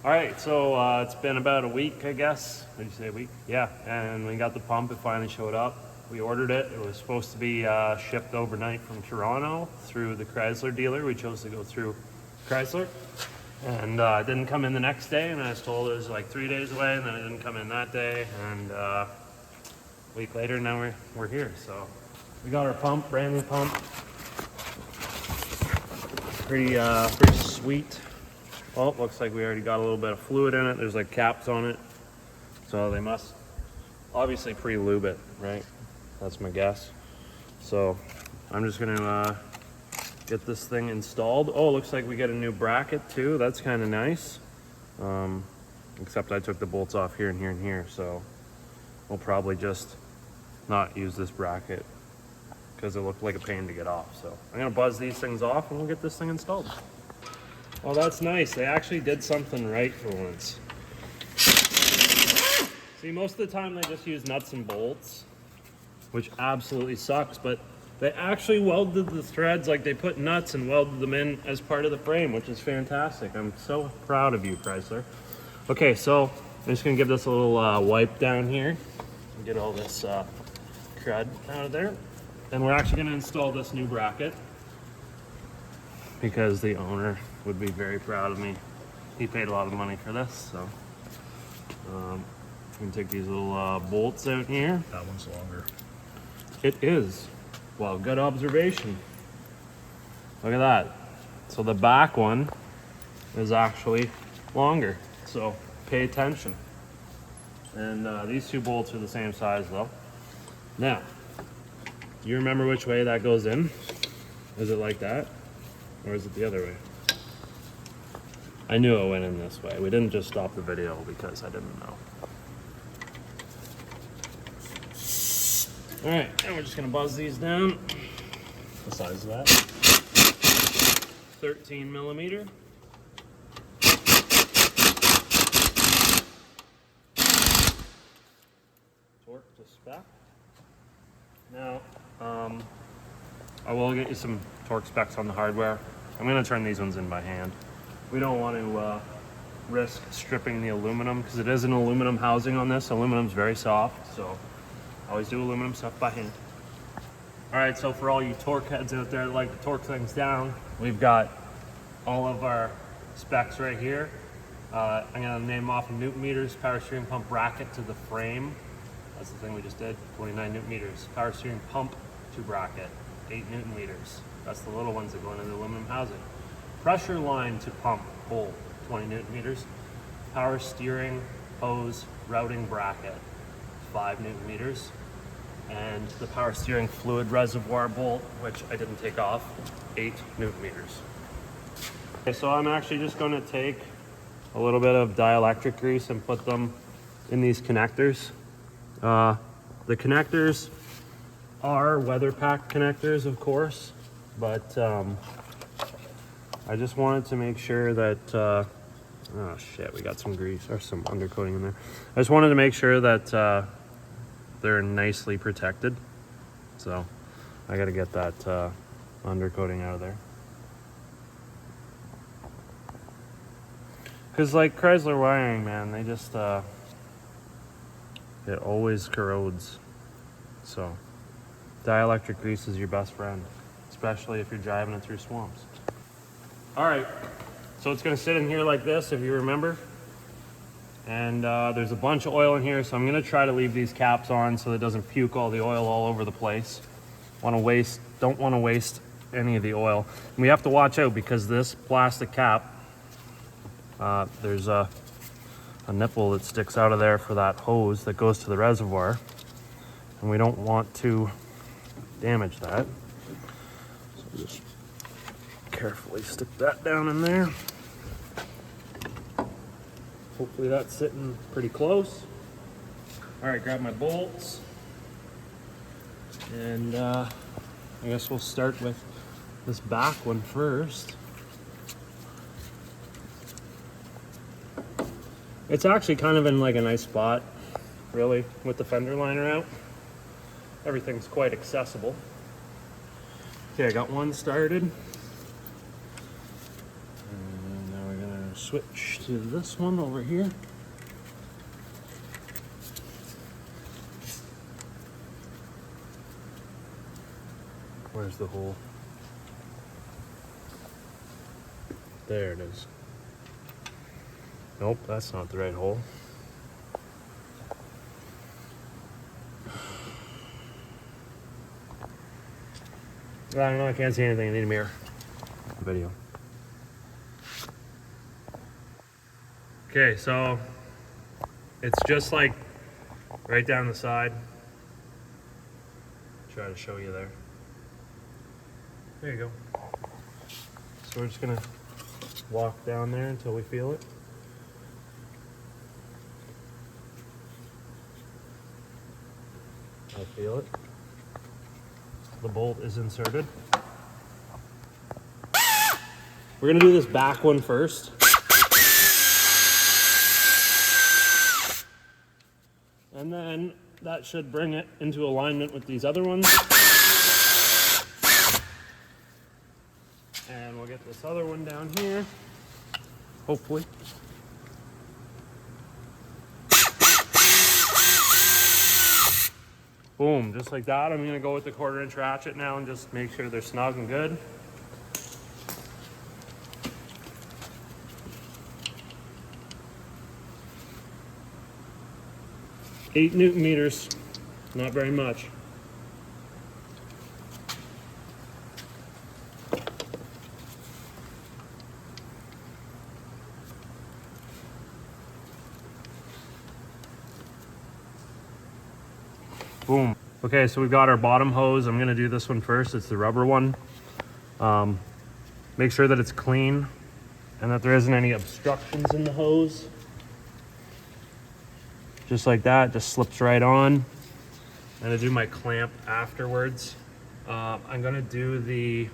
All right, so it's been about a week, I guess. What did you say, a week? Yeah, and we got the pump. It finally showed up. We ordered it. It was supposed to be shipped overnight from Toronto through the Chrysler dealer. We chose to go through Chrysler. And it didn't come in the next day, and I was told it was like 3 days away, and then it didn't come in that day. And a week later, now we're here. So we got our pump, brand new pump. Pretty sweet. Oh, it looks like we already got a little bit of fluid in it. There's like caps on it. So they must obviously pre-lube it, right? That's my guess. So I'm just gonna get this thing installed. Oh, it looks like we get a new bracket too. That's kind of nice. Except I took the bolts off here and here and here. So we'll probably just not use this bracket because it looked like a pain to get off. So I'm gonna buzz these things off and we'll get this thing installed. Well, that's nice. They actually did something right for once. See, most of the time they just use nuts and bolts, which absolutely sucks, but they actually welded the threads, like they put nuts and welded them in as part of the frame, which is fantastic. I'm so proud of you, Chrysler. Okay, so I'm just gonna give this a little wipe down here and get all this crud out of there. And we're actually gonna install this new bracket because the owner would be very proud of me. He paid a lot of money for this, so I'm gonna take these little bolts out here. That one's longer. It is. Well, good observation. Look at that. So the back one is actually longer, so pay attention. And these two bolts are the same size though. Now, you remember which way that goes in? Is it like that? Or is it the other way? I knew it went in this way. We didn't just stop the video because I didn't know. All right, and we're just gonna buzz these down. The size of that? 13 millimeter. Torque to spec. Now, I will get you some torque specs on the hardware. I'm gonna turn these ones in by hand. We don't want to risk stripping the aluminum because it is an aluminum housing on this. Aluminum's very soft, so I always do aluminum stuff by hand. All right, so for all you torque heads out there that like to torque things down, we've got all of our specs right here. I'm gonna name off in Newton meters, power steering pump bracket to the frame. That's the thing we just did, 29 Newton meters. Power steering pump to bracket, 8 Newton meters. That's the little ones that go into the aluminum housing. Pressure line to pump hole, 20 Newton meters. Power steering hose routing bracket, 5 Newton meters. And the power steering fluid reservoir bolt, which I didn't take off, 8 Newton meters. Okay, so I'm actually just going to take a little bit of dielectric grease and put them in these connectors. The connectors are weather pack connectors, of course, but I just wanted to make sure that oh shit, we got some grease or some undercoating in there. I just wanted to make sure that they're nicely protected, so I got to get that undercoating out of there. Because like Chrysler wiring, man, they just it always corrodes. So dielectric grease is your best friend, especially if you're driving it through swamps. All right, so it's gonna sit in here like this, if you remember. And there's a bunch of oil in here, so I'm gonna try to leave these caps on so it doesn't puke all the oil all over the place. Don't wanna waste any of the oil. And we have to watch out because this plastic cap, there's a nipple that sticks out of there for that hose that goes to the reservoir. And we don't want to damage that. So just carefully stick that down in there. Hopefully that's sitting pretty close. All right, grab my bolts. And I guess we'll start with this back one first. It's actually kind of in like a nice spot, really, with the fender liner out. Everything's quite accessible. Okay, I got one started. And now we're gonna switch to this one over here. Where's the hole? There it is. Nope, that's not the right hole. I don't know, I can't see anything. I need a mirror. Video. Okay, so it's just like right down the side. Try to show you there. There you go. So we're just gonna walk down there until we feel it. I feel it. The bolt is inserted. We're gonna do this back one first. And then that should bring it into alignment with these other ones. And we'll get this other one down here, hopefully. Boom, just like that. I'm gonna go with the 1/4" ratchet now and just make sure they're snug and good. Eight Newton meters, not very much. Boom. Okay, so we've got our bottom hose. I'm gonna do this one first. It's the rubber one. Make sure that it's clean and that there isn't any obstructions in the hose. Just like that, just slips right on. I'm gonna do my clamp afterwards. I'm gonna do the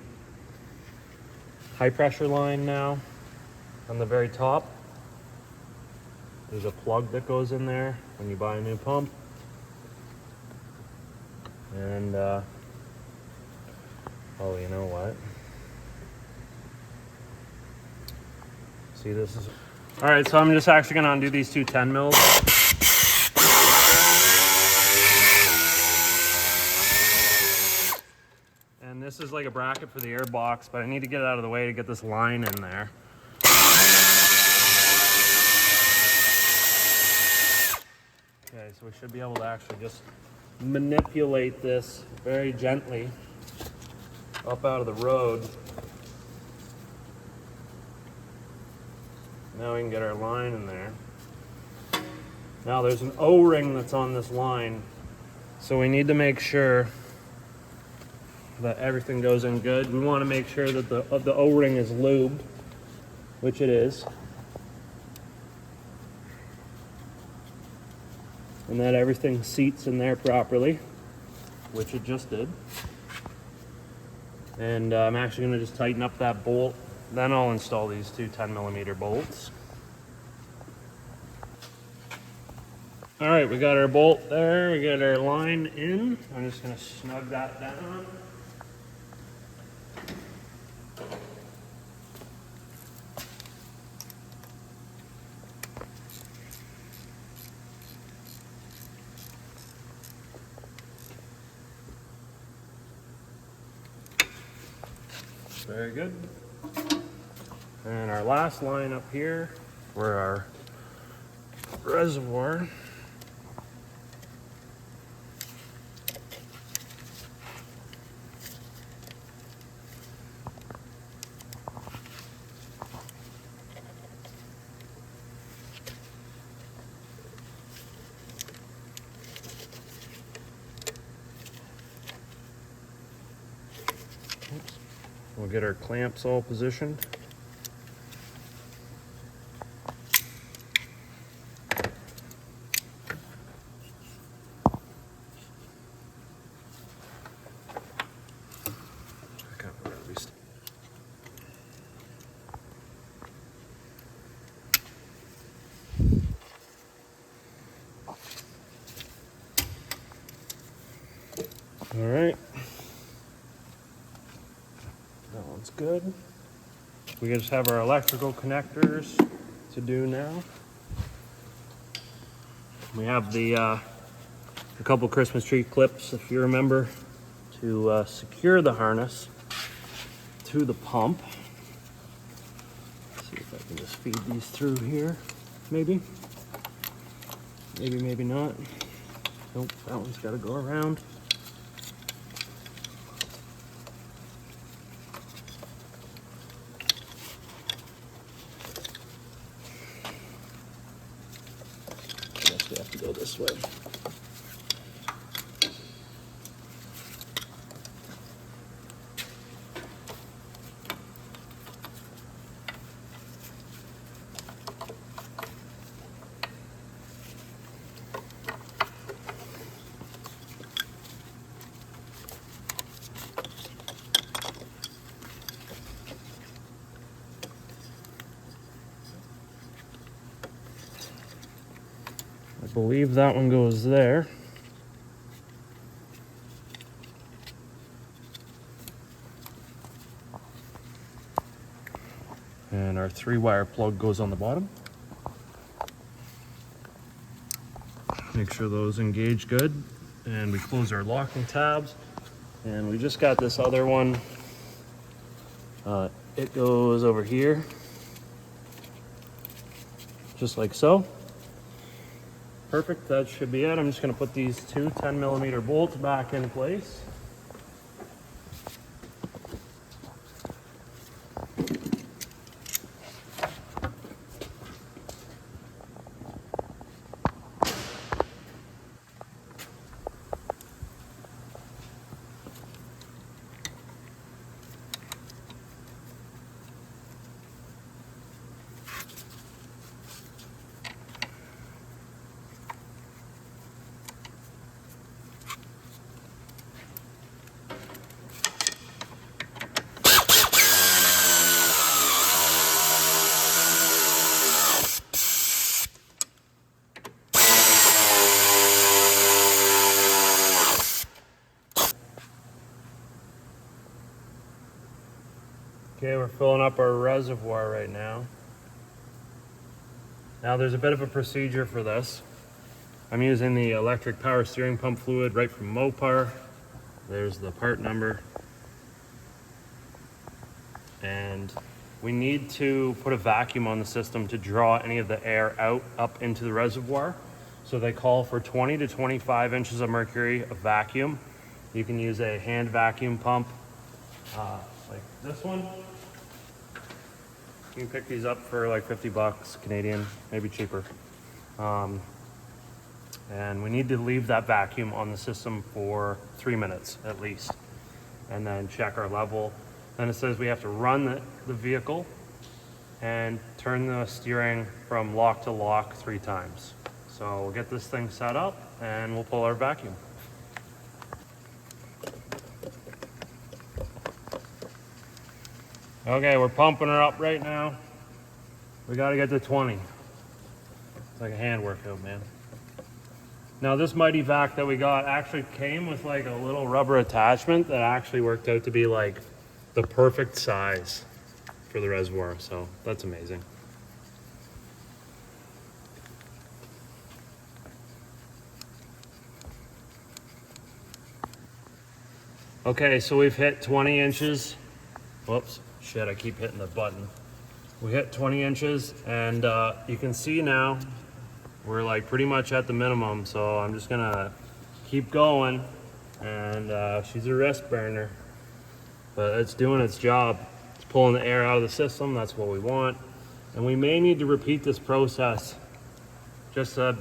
high pressure line now on the very top. There's a plug that goes in there when you buy a new pump. And oh, you know what? See, this is all right. So I'm just actually gonna undo these two 10 mils. And this is like a bracket for the air box, but I need to get it out of the way to get this line in there. Okay, so we should be able to actually just manipulate this very gently up out of the road. Now we can get our line in there. Now there's an O-ring that's on this line, so we need to make sure that everything goes in good. We want to make sure that the O-ring is lubed, which it is. And that everything seats in there properly, which it just did. And I'm actually going to just tighten up that bolt. Then I'll install these two 10mm bolts. All right, we got our bolt there. We got our line in. I'm just going to snug that down. Very good. And our last line up here for our reservoir. Oops. We'll get our clamps all positioned. Check out where we stand. All right. That one's good. We just have our electrical connectors to do now. We have a couple Christmas tree clips, if you remember, to secure the harness to the pump. Let's see if I can just feed these through here. Maybe. Maybe not. Nope, that one's got to go around. I guess we have to go this way. I believe that one goes there. And our 3-wire plug goes on the bottom. Make sure those engage good. And we close our locking tabs. And we just got this other one. It goes over here. Just like so. Perfect, that should be it. I'm just gonna put these two 10mm bolts back in place. Okay, we're filling up our reservoir right now. Now there's a bit of a procedure for this. I'm using the electric power steering pump fluid right from Mopar. There's the part number. And we need to put a vacuum on the system to draw any of the air out up into the reservoir. So they call for 20 to 25 inches of mercury of vacuum. You can use a hand vacuum pump like this one. You can pick these up for like 50 bucks Canadian, maybe cheaper. And we need to leave that vacuum on the system for 3 minutes at least. And then check our level. Then it says we have to run the vehicle and turn the steering from lock to lock 3 times. So we'll get this thing set up and we'll pull our vacuum. Okay, we're pumping her up right now. We gotta get to 20. It's like a hand workout, man. Now this Mighty Vac that we got actually came with like a little rubber attachment that actually worked out to be like the perfect size for the reservoir, so that's amazing. Okay, so we've hit 20 inches. Whoops. Shit, I keep hitting the button. We hit 20 inches and you can see now we're like pretty much at the minimum, so I'm just gonna keep going. And she's a wrist burner, but it's doing its job. It's pulling the air out of the system, that's what we want. And we may need to repeat this process just to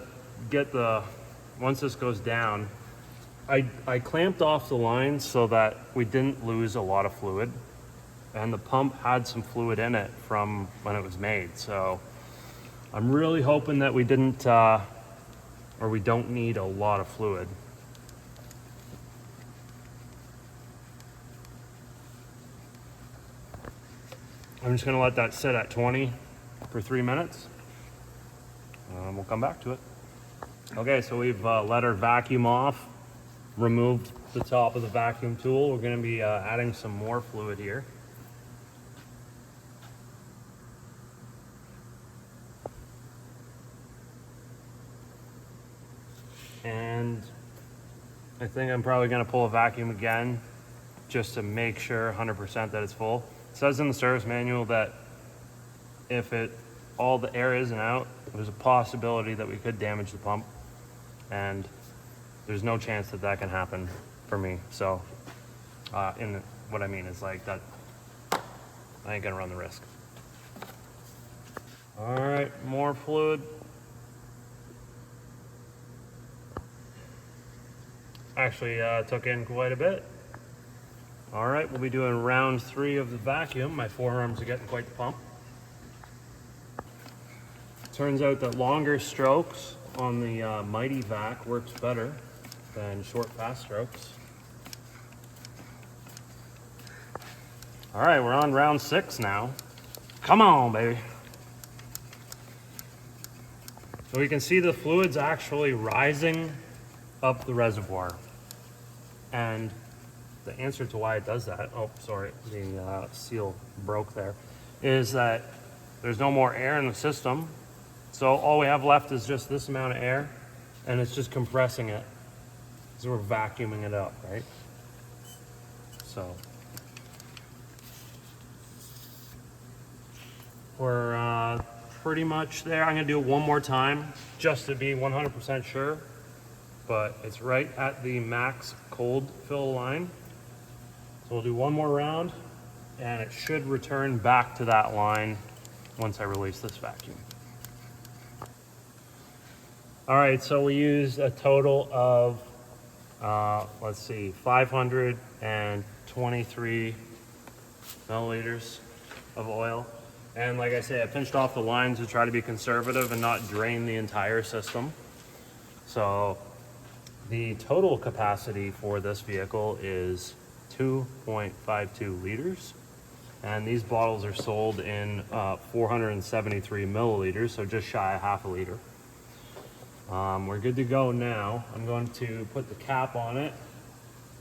get once this goes down. I clamped off the lines so that we didn't lose a lot of fluid. And the pump had some fluid in it from when it was made. So I'm really hoping that we didn't, or we don't need a lot of fluid. I'm just gonna let that sit at 20 for 3 minutes. We'll come back to it. Okay, so we've let our vacuum off, removed the top of the vacuum tool. We're gonna be adding some more fluid here. And I think I'm probably gonna pull a vacuum again just to make sure 100% that it's full. It says in the service manual that if all the air isn't out, there's a possibility that we could damage the pump, and there's no chance that that can happen for me. So, what I mean is like that, I ain't gonna run the risk. All right, more fluid. Actually, took in quite a bit. All right, we'll be doing round 3 of the vacuum. My forearms are getting quite the pump. Turns out that longer strokes on the Mighty Vac works better than short, fast strokes. All right, we're on round 6 now. Come on, baby. So we can see the fluid's actually rising up the reservoir. And the answer to why it does that, oh, sorry, the seal broke there, is that there's no more air in the system. So all we have left is just this amount of air, and it's just compressing it. So we're vacuuming it up, right? So we're pretty much there. I'm gonna do it one more time just to be 100% sure, but it's right at the max cold fill line. So we'll do one more round, and it should return back to that line once I release this vacuum. All right, so we used a total of, let's see, 523 milliliters of oil. And like I say, I pinched off the lines to try to be conservative and not drain the entire system. So the total capacity for this vehicle is 2.52 liters. And these bottles are sold in 473 milliliters, so just shy of half a liter. We're good to go now. I'm going to put the cap on it,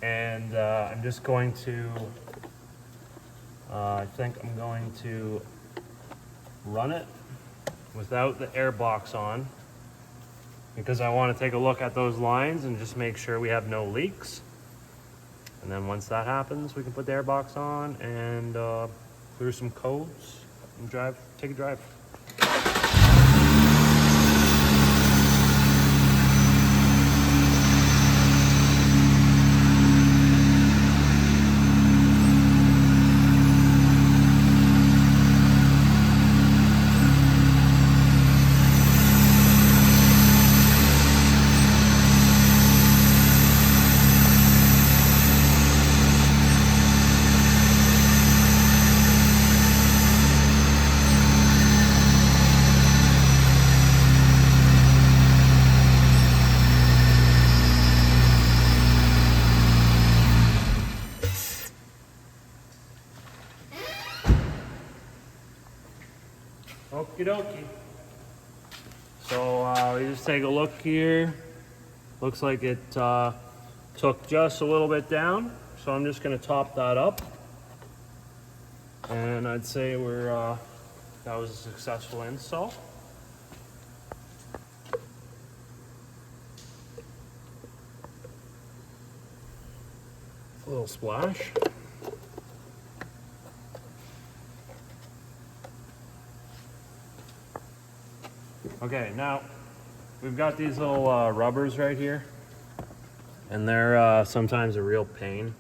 and I'm just going to, I think I'm going to run it without the air box on, because I want to take a look at those lines and just make sure we have no leaks. And then once that happens, we can put the air box on and clear some codes and take a drive. Okie dokie. So we just take a look here. Looks like it took just a little bit down. So I'm just gonna top that up. And I'd say that was a successful install. A little splash. Okay, now we've got these little rubbers right here, and they're sometimes a real pain.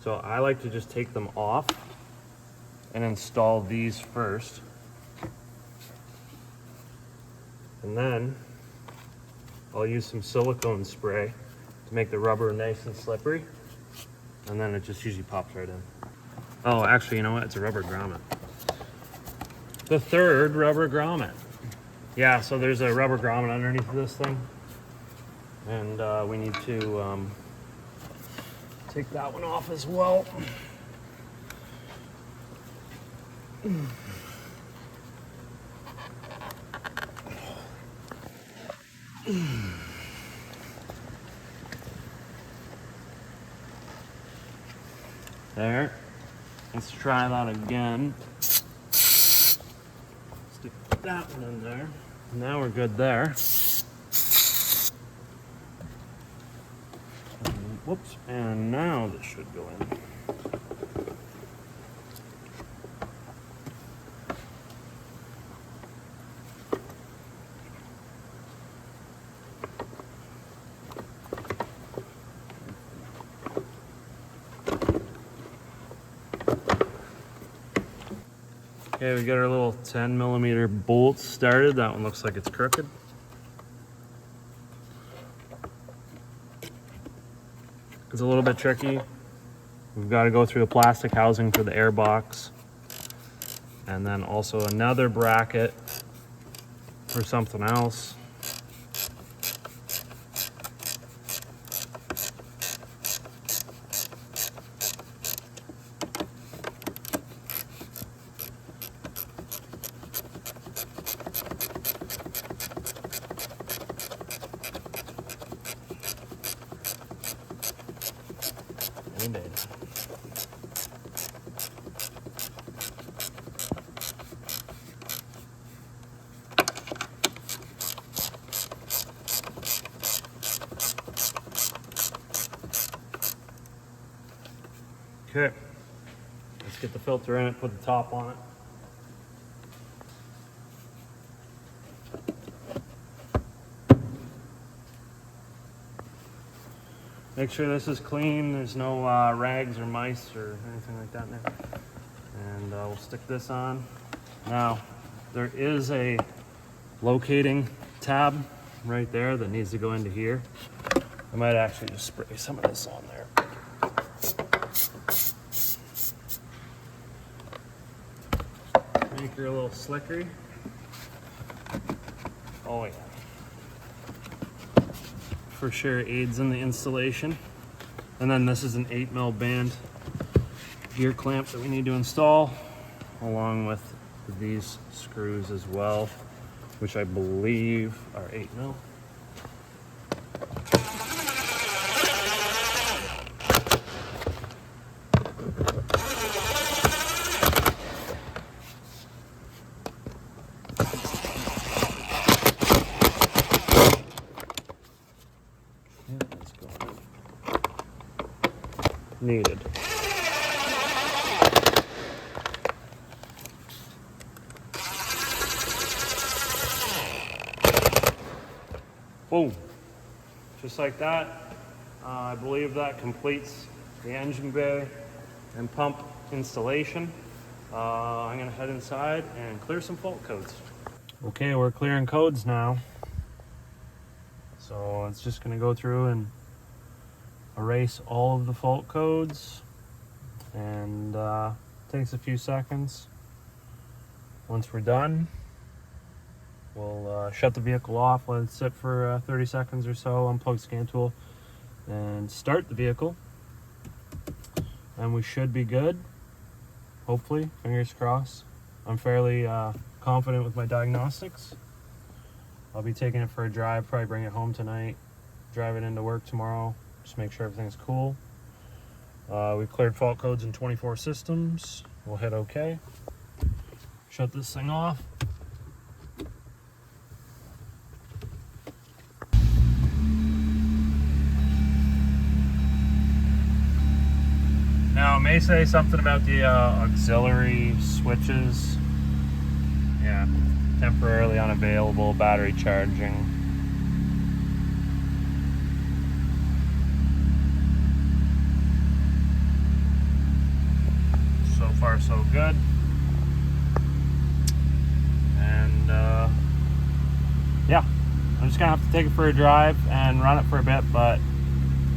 So I like to just take them off and install these first. And then I'll use some silicone spray to make the rubber nice and slippery. And then it just usually pops right in. Oh, actually, you know what? It's a rubber grommet. The third rubber grommet. Yeah, so there's a rubber grommet underneath this thing. And we need to take that one off as well. There. Let's try that again. Stick that one in there. Now we're good there. Whoops, and now this should go in. Okay, we got our little 10mm bolt started. That one looks like it's crooked. It's a little bit tricky. We've got to go through a plastic housing for the air box, and then also another bracket for something else. We did. Okay, let's get the filter in it, put the top on it. Make sure this is clean, there's no rags or mice or anything like that in there. And we'll stick this on. Now, there is a locating tab right there that needs to go into here. I might actually just spray some of this on there. Make her a little slickery. Oh yeah. For sure aids in the installation. And then this is an 8mm band gear clamp that we need to install, along with these screws as well, which I believe are 8mm. Needed. Boom. Just like that. I believe that completes the engine bay and pump installation. I'm gonna head inside and clear some fault codes. Okay, we're clearing codes now. So it's just gonna go through and erase all of the fault codes, and takes a few seconds. Once we're done, we'll shut the vehicle off, let it sit for 30 seconds or so, unplug scan tool, and start the vehicle. And we should be good, hopefully, fingers crossed. I'm fairly confident with my diagnostics. I'll be taking it for a drive, probably bring it home tonight, drive it into work tomorrow. Just make sure everything's cool. We've cleared fault codes in 24 systems. We'll hit OK. Shut this thing off. Now, it may say something about the auxiliary switches. Yeah, temporarily unavailable, battery charging. So far so good. And yeah, I'm just gonna have to take it for a drive and run it for a bit, but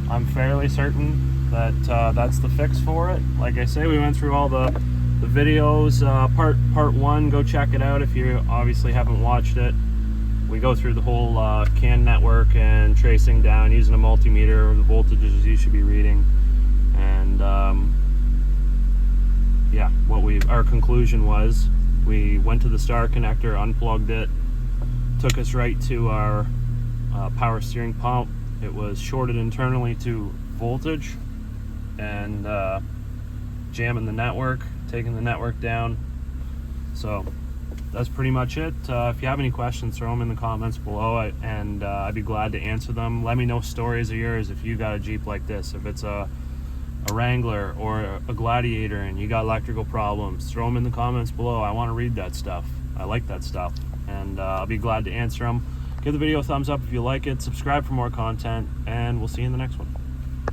I'm fairly certain that that's the fix for it. Like I say, we went through all the videos. Part one, go check it out if you obviously haven't watched it. We go through the whole CAN network and tracing down using a multimeter, the voltages you should be reading, and yeah, our conclusion was, we went to the star connector, unplugged it, took us right to our power steering pump. It was shorted internally to voltage, and jamming the network, taking the network down. So that's pretty much it. If you have any questions, throw them in the comments below, and I'd be glad to answer them. Let me know stories of yours if you got a Jeep like this. If it's a Wrangler or a Gladiator and you got electrical problems, throw them in the comments below. I want to read that stuff. I like that stuff, and I'll be glad to answer them. Give the video a thumbs up if you like it, subscribe for more content, and we'll see you in the next one.